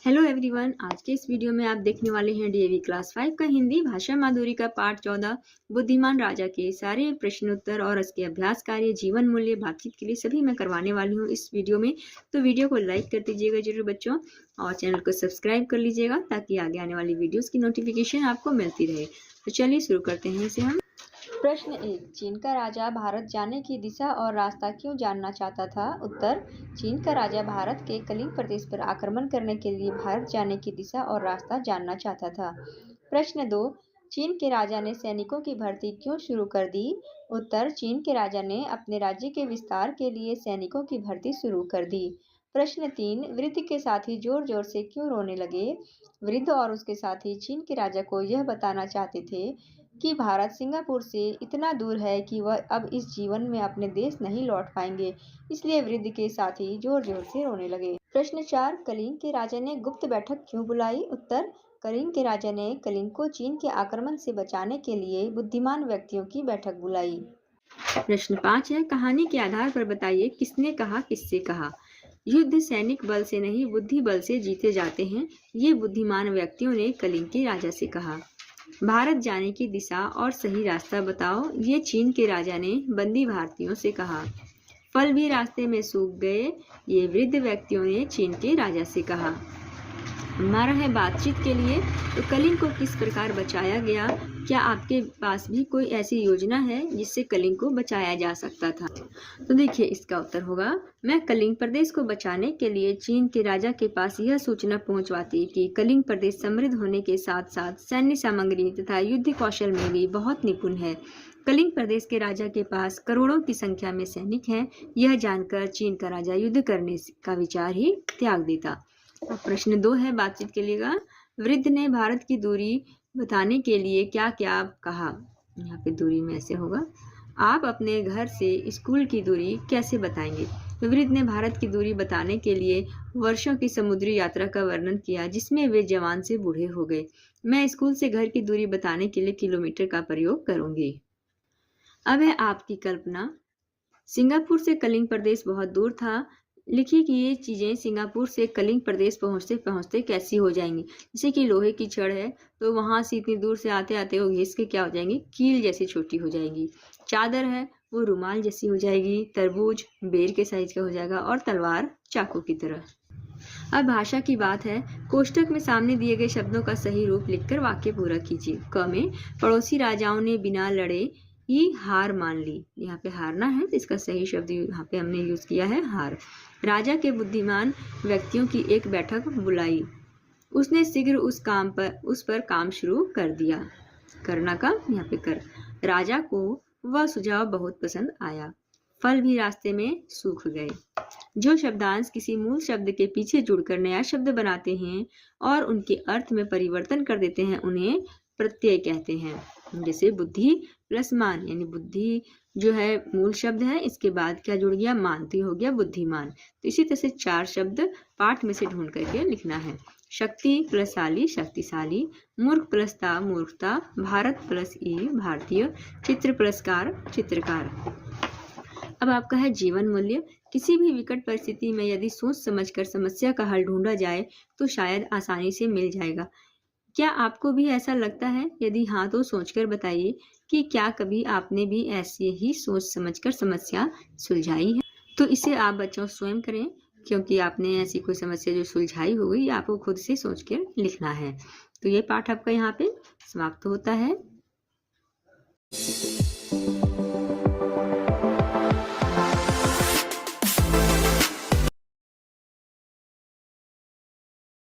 Hello everyone, आज के इस वीडियो में आप देखने वाले हैं डीएवी क्लास 5 का हिंदी भाषा माधुरी का पाठ 14 बुद्धिमान राजा के सारे प्रश्नोत्तर और इसके अभ्यास कार्य जीवन मूल्य बातचीत के लिए सभी मैं करवाने वाली हूँ इस वीडियो में। तो वीडियो को लाइक कर दीजिएगा जरूर बच्चों, और चैनल को सब्सक्राइब कर लीजिएगा ताकि आगे आने वाली वीडियोज की नोटिफिकेशन आपको मिलती रहे। तो चलिए शुरू करते हैं इसे हम। प्रश्न 1, चीन का राजा भारत जाने की दिशा और रास्ता क्यों जानना चाहता था? उत्तर, चीन का राजा भारत के कलिंग प्रदेश पर आक्रमण करने के लिए भारत जाने की दिशा और रास्ता जानना चाहता था। प्रश्न 2, चीन के राजा ने सैनिकों की भर्ती क्यों शुरू कर दी? उत्तर, चीन के राजा ने अपने राज्य के विस्तार के लिए सैनिकों की भर्ती शुरू कर दी। प्रश्न 3, वृद्ध के साथी जोर जोर से क्यों रोने लगे? वृद्ध और उसके साथी चीन के राजा को यह बताना चाहते थे कि भारत सिंगापुर से इतना दूर है कि वह अब इस जीवन में अपने देश नहीं लौट पाएंगे, इसलिए वृद्ध के साथी जोर जोर से रोने लगे। प्रश्न 4, कलिंग के राजा ने गुप्त बैठक क्यों बुलाई? उत्तर, कलिंग के राजा ने कलिंग को चीन के आक्रमण से बचाने के लिए बुद्धिमान व्यक्तियों की बैठक बुलाई। प्रश्न 5 है, कहानी के आधार पर बताइए किसने कहा किससे कहा? युद्ध सैनिक बल से नहीं बुद्धि बल से जीते जाते हैं, ये बुद्धिमान व्यक्तियों ने कलिंग के राजा से कहा। भारत जाने की दिशा और सही रास्ता बताओ, ये चीन के राजा ने बंदी भारतीयों से कहा। फल भी रास्ते में सूख गए, ये वृद्ध व्यक्तियों ने चीन के राजा से कहा। हमारा है बातचीत के लिए, तो कलिंग को किस प्रकार बचाया गया? क्या आपके पास भी कोई ऐसी योजना है जिससे कलिंग को बचाया जा सकता था? तो देखिए इसका उत्तर होगा, मैं कलिंग प्रदेश को बचाने के लिए चीन के राजा के पास यह सूचना पहुंचवाती कि कलिंग प्रदेश समृद्ध होने के साथ साथ सैन्य सामग्री तथा युद्ध कौशल में भी बहुत निपुण है। कलिंग प्रदेश के राजा के पास करोड़ों की संख्या में सैनिक हैं। यह जानकर चीन का राजा युद्ध करने का विचार ही त्याग देता। प्रश्न 2 है, बातचीत के लिए वृद्ध ने भारत की दूरी बताने के लिए क्या क्या कहा? यहाँ पे दूरी में ऐसे होगा, आप अपने घर से स्कूल की दूरी कैसे बताएंगे? तो वृद्ध ने भारत की दूरी बताने के लिए वर्षों की समुद्री यात्रा का वर्णन किया जिसमें वे जवान से बूढ़े हो गए। मैं स्कूल से घर की दूरी बताने के लिए किलोमीटर का प्रयोग करूंगी। अब है आपकी कल्पना। सिंगापुर से कलिंग प्रदेश बहुत दूर था। लिखिए कि ये चीजें सिंगापुर से कलिंग प्रदेश पहुंचते पहुंचते कैसी हो जाएंगी। जैसे कि लोहे की छड़ है तो वहां से इतनी दूर से आते आते वो घिस के क्या हो जाएंगी, कील जैसी छोटी हो जाएंगी। चादर है वो रुमाल जैसी हो जाएगी। तरबूज बेर के साइज का हो जाएगा, और तलवार चाकू की तरह। अब भाषा की बात है, कोष्टक में सामने दिए गए शब्दों का सही रूप लिखकर वाक्य पूरा कीजिए। क में, पड़ोसी राजाओं ने बिना लड़े ही हार मान ली। यहाँ पे हारना है तो इसका सही शब्द यहाँ पे हमने यूज किया है हार। राजा के बुद्धिमान व्यक्तियों की एक बैठक बुलाई, उसने शीघ्र उस पर काम शुरू कर दिया। करना का यहाँ पे कर। राजा को वह सुझाव बहुत पसंद आया। फल भी रास्ते में सूख गए। जो शब्दांश किसी मूल शब्द के पीछे जुड़कर नया शब्द बनाते हैं और उनके अर्थ में परिवर्तन कर देते हैं उन्हें प्रत्यय कहते हैं। जैसे बुद्धि प्लस मान, यानी बुद्धि जो है मूल शब्द है, इसके बाद क्या जुड़ गया, मान, तो हो गया बुद्धिमान। तो इसी तरह से 4 शब्द पाठ में से ढूंढ करके लिखना है। शक्ति प्लस शाली शक्तिशाली, मूर्ख प्लस ता मूर्खता, भारत प्लस ई भारतीय, चित्र प्लस कार चित्रकार। अब आपका है जीवन मूल्य। किसी भी विकट परिस्थिति में यदि सोच समझकर समस्या का हल ढूंढा जाए तो शायद आसानी से मिल जाएगा। क्या आपको भी ऐसा लगता है? यदि हाँ तो सोचकर बताइए कि क्या कभी आपने भी ऐसे ही सोच समझकर समस्या सुलझाई है? तो इसे आप बच्चों स्वयं करें, क्योंकि आपने ऐसी कोई समस्या जो सुलझाई होगी आपको खुद से सोचकर लिखना है। तो ये पाठ आपका यहाँ पे समाप्त होता है।